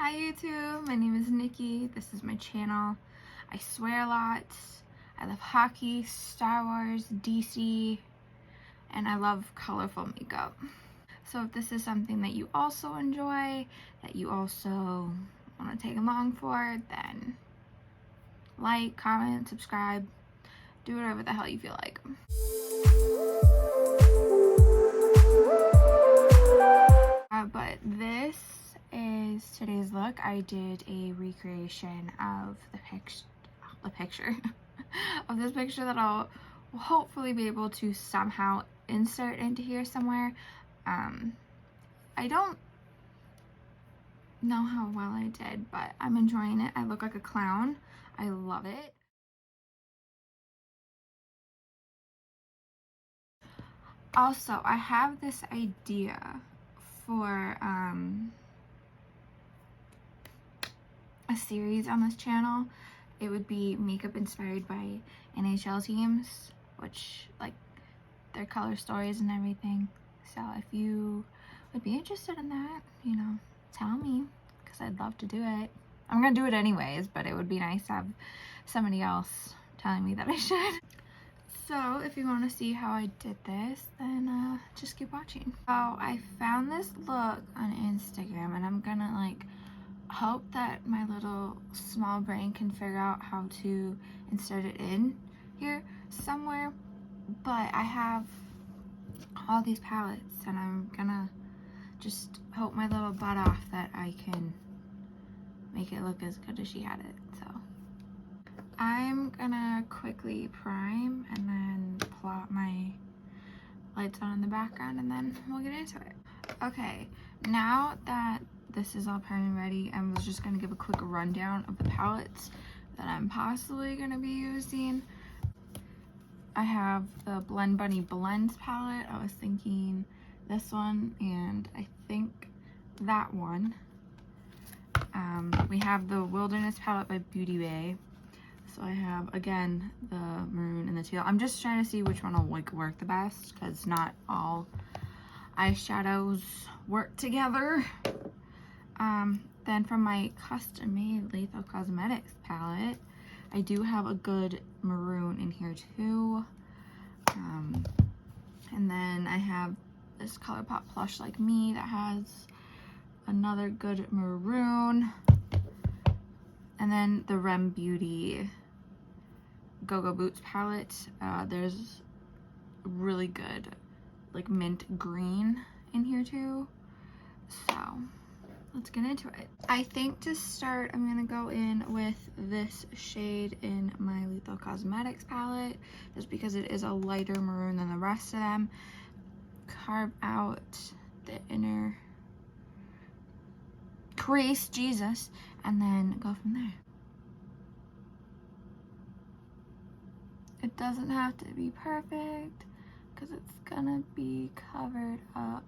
Hi YouTube, my name is Nikki. This is my channel. I swear a lot. I love hockey, Star Wars, DC, and I love colorful makeup. So if this is something that you also enjoy, that you also want to take along for, then like, comment, subscribe, do whatever the hell you feel like. But this is today's look. I did a recreation of the picture of this picture that I'll hopefully be able to somehow insert into here somewhere. I don't know how well I did, but I'm enjoying it. I look like a clown. I love it. Also, I have this idea for a series on this channel. It would be makeup inspired by NHL teams, which like their color stories and everything. So if you would be interested in that, you know, tell me, because I'd love to do it. I'm gonna do it anyways, but it would be nice to have somebody else telling me that I should. So if you want to see how I did this, then just keep watching. So I found this look on Instagram, and I'm gonna like hope that my little small brain can figure out how to insert it in here somewhere. But I have all these palettes, and I'm gonna just hope my little butt off that I can make it look as good as she had it. So I'm gonna quickly prime and then plot my lights on in the background, and then we'll get into it. Okay, now that this is all primed and ready, I was just gonna give a quick rundown of the palettes that I'm possibly gonna be using. I have the Blend Bunny Blends palette. I was thinking this one, and I think that one. We have the Wilderness palette by Beauty Bay. So I have, again, the maroon and the teal. I'm just trying to see which one will like work the best, because not all eyeshadows work together. Then from my custom-made Lethal Cosmetics palette, I do have a good maroon in here too. And then I have this ColourPop Plush Like Me that has another good maroon. And then the R.E.M Beauty Go-Go Boots palette. There's really good like mint green in here too. So let's get into it. I think to start, I'm gonna go in with this shade in my Lethal Cosmetics palette, just because it is a lighter maroon than the rest of them. Carve out the inner crease, Jesus, and then go from there. It doesn't have to be perfect, because it's gonna be covered up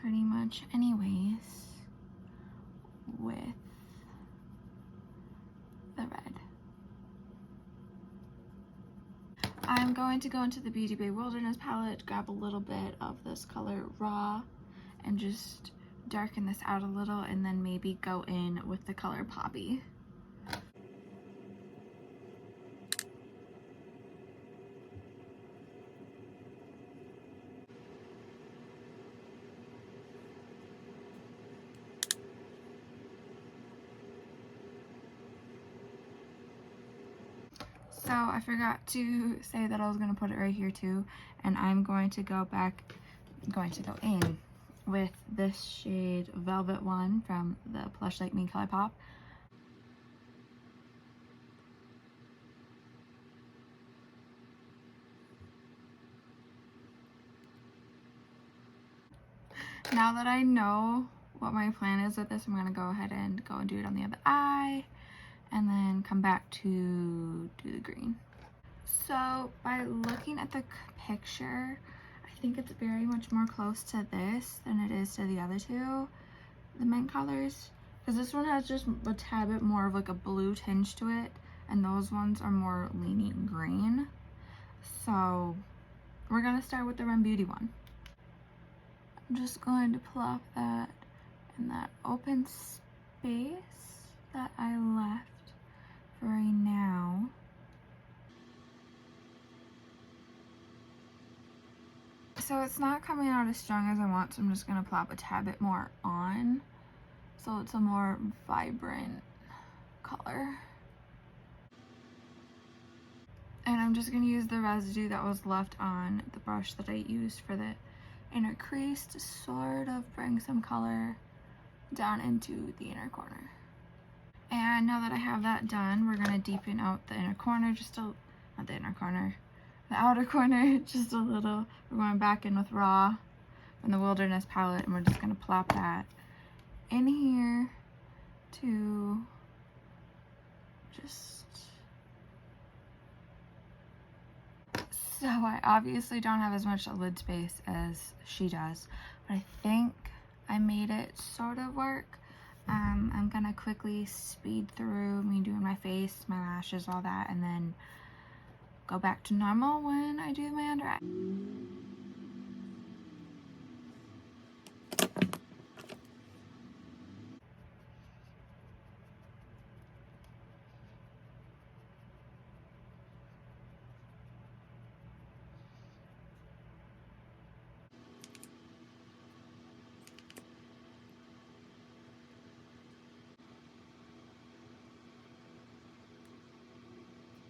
pretty much anyways with the red. I'm going to go into the Beauty Bay Wilderness palette, grab a little bit of this color Raw, and just darken this out a little, and then maybe go in with the color Poppy. So I forgot to say that I was going to put it right here too, and I'm going to go in with this shade Velvet One from the Plush Like Me ColourPop. Now that I know what my plan is with this, I'm going to go ahead and do it on the other eye, and then come back to do the green. So by looking at the picture, I think it's very much more close to this than it is to the other two, the mint colors, because this one has just a tad bit more of like a blue tinge to it, and those ones are more leaning green. So we're gonna start with the R.E.M Beauty one. I'm just going to plop that in that open base that I left for right now. So it's not coming out as strong as I want, so I'm just going to plop a tad bit more on so it's a more vibrant color. And I'm just going to use the residue that was left on the brush that I used for the inner crease to sort of bring some color down into the inner corner. And now that I have that done, we're going to deepen out the inner corner not the inner corner, the outer corner just a little. We're going back in with Raw from the Wilderness palette, and we're just going to plop that in here to just... So I obviously don't have as much lid space as she does, but I think I made it sort of work. I'm gonna quickly speed through me doing my face, my lashes, all that, and then go back to normal when I do my under eye.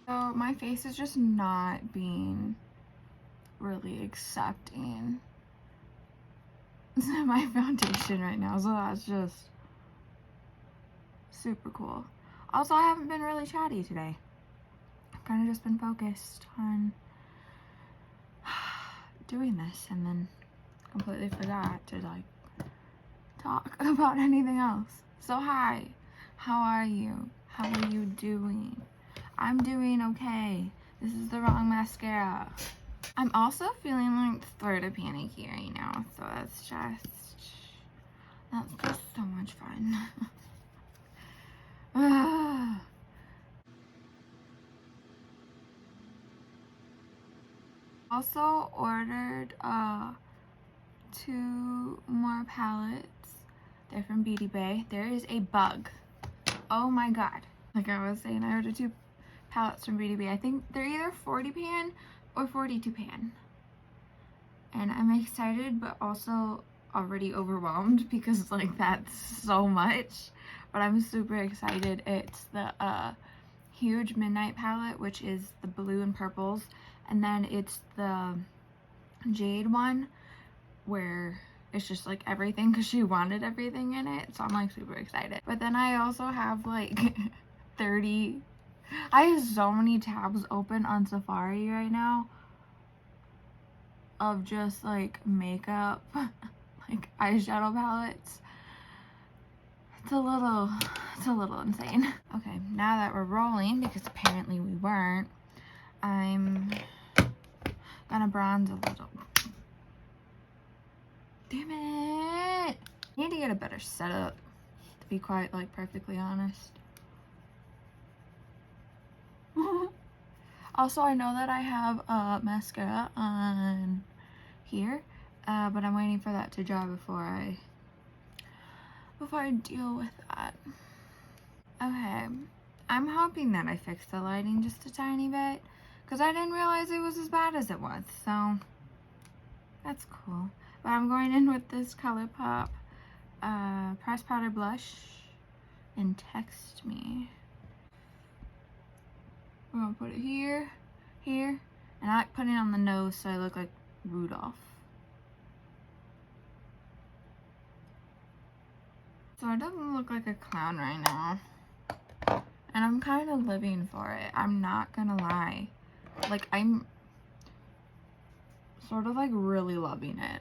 So my face is just not being really accepting my foundation right now, so that's just super cool. Also, I haven't been really chatty today. I've kind of just been focused on doing this and then completely forgot to like talk about anything else. So hi, how are you? How are you doing? I'm doing okay. This is the wrong mascara. I'm also feeling like sort of panicky right now, so that's just so much fun. Also ordered 2 more palettes. They're from Beauty Bay. There is a bug. Oh my god. Like I was saying, I ordered 2 palettes from Beauty Bay. I think they're either 40 pan or 42 pan. And I'm excited, but also already overwhelmed because like that's so much. But I'm super excited. It's the Huge Midnight palette, which is the blue and purples. And then it's the Jade one, where it's just like everything, because she wanted everything in it. So I'm like super excited. But then I also have like 30... I have so many tabs open on Safari right now of just like makeup, like eyeshadow palettes. It's a little insane. Okay, now that we're rolling, because apparently we weren't, I'm gonna bronze a little. Damn it! I need to get a better setup, to be quite like perfectly honest. Also, I know that I have mascara on here, but I'm waiting for that to dry before I deal with that. Okay, I'm hoping that I fixed the lighting just a tiny bit, because I didn't realize it was as bad as it was, so that's cool. But I'm going in with this ColourPop pressed powder blush in Text Me. We're gonna put it here, here, and I like putting it on the nose so I look like Rudolph. So it doesn't look like a clown right now. And I'm kind of living for it. I'm not gonna lie. Like, I'm sort of like really loving it.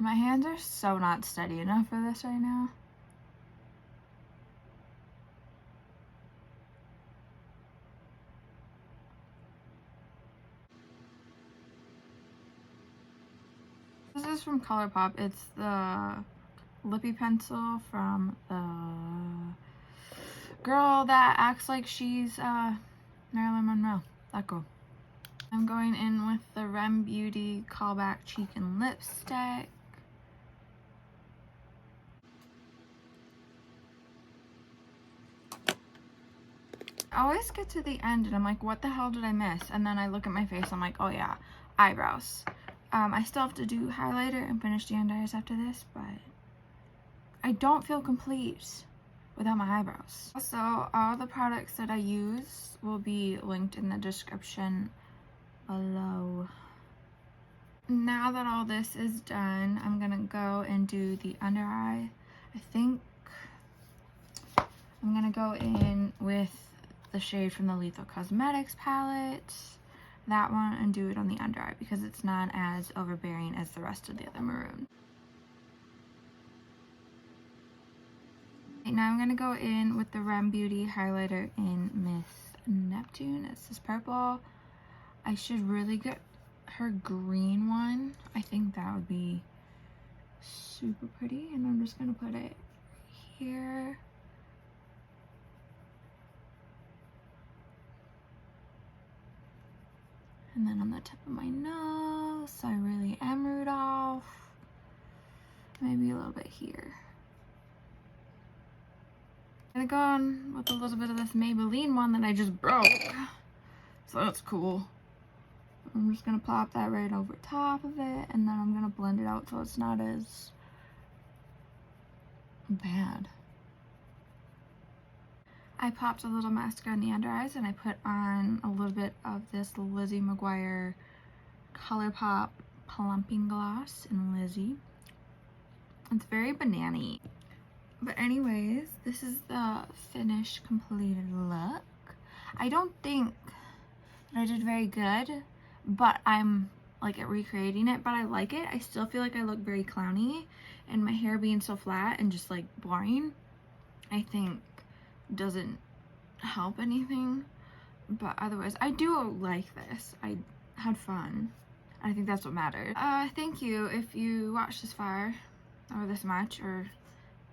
My hands are so not steady enough for this right now. This is from ColourPop. It's the lippy pencil from the girl that acts like she's Marilyn Monroe. That girl. I'm going in with the R.E.M Beauty Callback Cheek and Lipstick. I always get to the end and I'm like, what the hell did I miss? And then I look at my face, I'm like, oh yeah, eyebrows. I still have to do highlighter and finish the under eyes after this, but I don't feel complete without my eyebrows. So all the products that I use will be linked in the description below. Now that all this is done, I'm gonna go and do the under eye. I think I'm gonna go in with the shade from the Lethal Cosmetics palette, that one, and do it on the under eye because it's not as overbearing as the rest of the other maroon. Okay, now I'm gonna go in with the R.E.M Beauty highlighter in Miss Neptune. It's this purple. I should really get her green one. I think that would be super pretty, and I'm just gonna put it here. And then on the tip of my nose, I really am Rudolph. Maybe a little bit here. I'm gonna go on with a little bit of this Maybelline one that I just broke. So that's cool. I'm just gonna plop that right over top of it, and then I'm gonna blend it out so it's not as bad. I popped a little mascara on the under eyes and I put on a little bit of this Lizzie McGuire ColourPop Plumping Gloss in Lizzie. It's very banana-y. But anyways, this is the finished completed look. I don't think that I did very good, but I'm like at recreating it, but I like it. I still feel like I look very clowny, and my hair being so flat and just like boring, I think doesn't help anything. But otherwise, I do like this. I had fun. I think that's what mattered. Thank you if you watched this far, or this much, or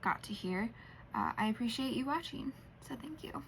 got to here. I appreciate you watching, so thank you.